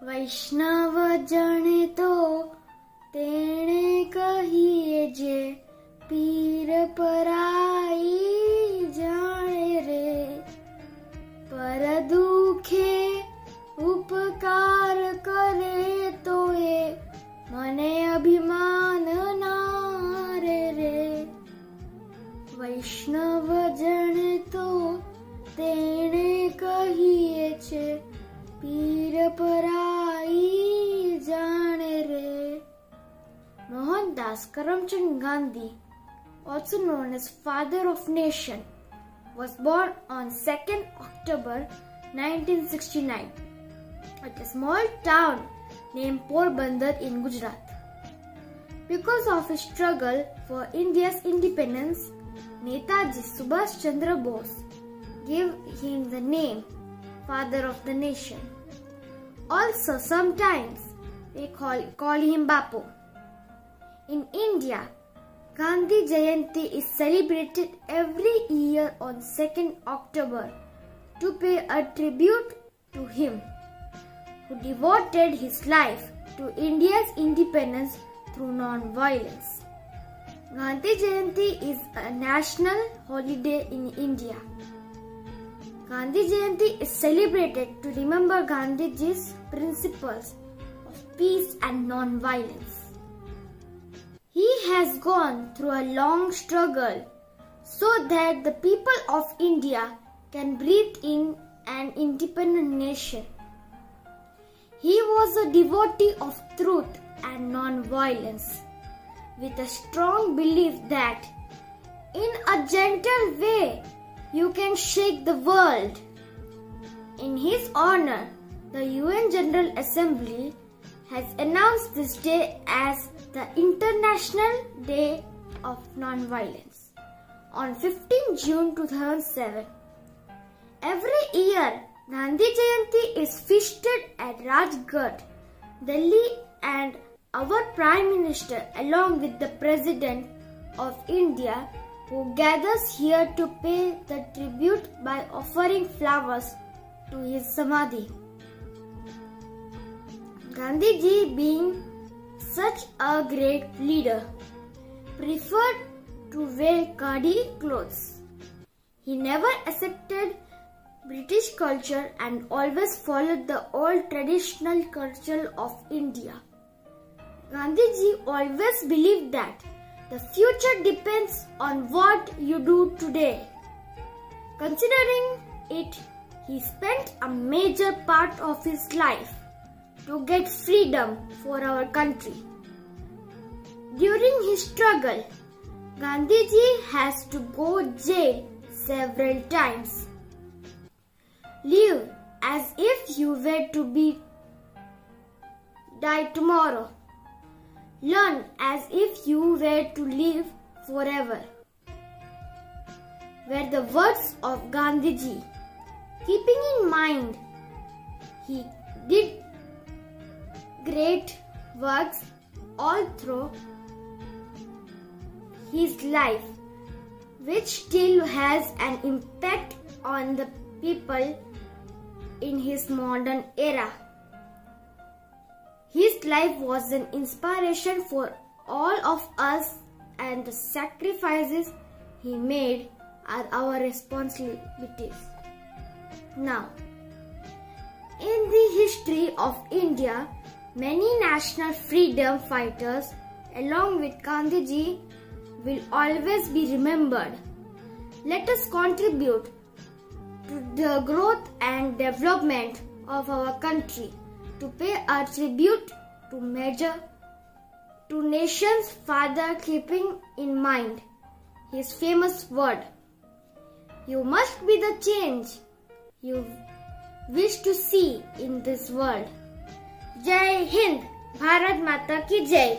વૈષ્ણવ જણે તો તેણે કહીએ જે પીર પરાઈ જાણે રે પર દુખે ઉપકાર કરે તો એ મને અભિમાન ના રે વૈષ્ણવ જણે તો તેણે કહીએ છે પીર પરાઈ જાણે રે. Mohandas Karamchand Gandhi, also known as Father of Nation, was born on 2nd October 1969 at a small town named Porbandar in Gujarat. Because of his struggle for India's independence, Netaji Subhash Chandra Bose gave him the name Father of the Nation. Also, sometimes we call him Bapu. In India, Gandhi Jayanti is celebrated every year on 2nd October to pay a tribute to him, who devoted his life to India's independence through non-violence. Gandhi Jayanti is a national holiday in India. Gandhi Jayanti is celebrated to remember Gandhiji's principles of peace and non-violence. He has gone through a long struggle so that the people of India can breathe in an independent nation. He was a devotee of truth and non-violence, with a strong belief that in a gentle way you can shake the world. In his honor, the UN General Assembly has announced this day as the International Day of Non-Violence on 15 June 2007. Every year, Gandhi Jayanti is feasted at Rajghat, Delhi, and our Prime Minister along with the President of India who gathers here to pay the tribute by offering flowers to his Samadhi. Gandhiji, being such a great leader, preferred to wear khadi clothes. He never accepted British culture and always followed the old traditional culture of India. Gandhiji always believed that the future depends on what you do today. Considering it, he spent a major part of his life to get freedom for our country. During his struggle, Gandhiji has to go jail several times. Live as if you were to die tomorrow. Learn as if you were to live forever, were the words of Gandhiji. Keeping in mind, he did great works all through his life, which still has an impact on the people in his modern era. His life was an inspiration for all of us, and the sacrifices he made are our responsibilities. Now, in the history of India, many national freedom fighters along with Gandhiji will always be remembered. Let us contribute to the growth and development of our country, to pay our tribute to nation's father, keeping in mind his famous word, "You must be the change you wish to see in this world." जय हिंद, भारत माता की जय.